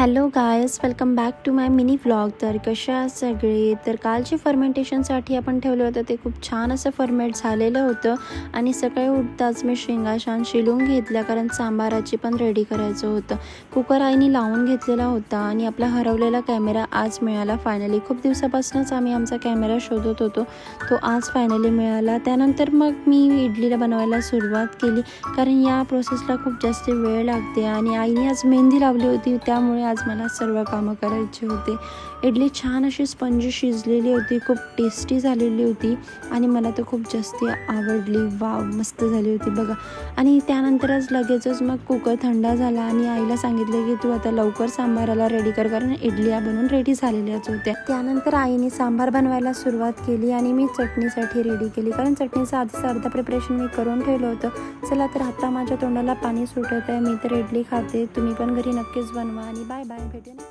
Hello guys, welcome back to my mini vlog. तर कशा आहात सगळे? तर कालचे फर्मेंटेशनसाठी आपण ठेवलं होतं ते खूप छान असं फर्मेट झालेलं होतं. आणि सकाळी उठताच मी शेंगा छान शिलून घेतल्या, कारण सांबाराची पण रेडी करायचं होतं. कुकर आईने लावून घेतलेला होता आणि आपला हरवलेला कॅमेरा आज मिळाला फायनली. खूप दिवसापासूनच आम्ही आमचा कॅमेरा शोधत होतो, तो आज फायनली मिळाला. त्यानंतर मग मी इडलीला बनवायला सुरुवात केली, कारण या प्रोसेसला खूप जास्त वेळ लागते आणि आईने आज मेहंदी लावली होती, त्यामुळे आज मला सर्व कामं करायची होते. इडली छान अशी स्पंजी शिजलेली होती, खूप टेस्टी झालेली होती आणि मला तर खूप जास्त आवडली. वाव, मस्त झाली होती बघा. आणि त्यानंतरच लगेचच मग कुकर थंड झाला आणि आईला सांगितलं की तू आता लवकर सांबाराला रेडी कर, कारण इडल्या बनवून रेडी झालेल्याच होत्या. त्यानंतर आईने सांबार बनवायला सुरुवात केली आणि मी चटणीसाठी रेडी केली, कारण चटणीचं आधीच अर्धा प्रिपरेशन मी करून ठेवलं होतं. चला तर आता माझ्या तोंडाला पाणी सुटत आहे, मी तर इडली खाते. तुम्ही पण घरी नक्कीच बनवा आणि बाय बाय, भेटूया.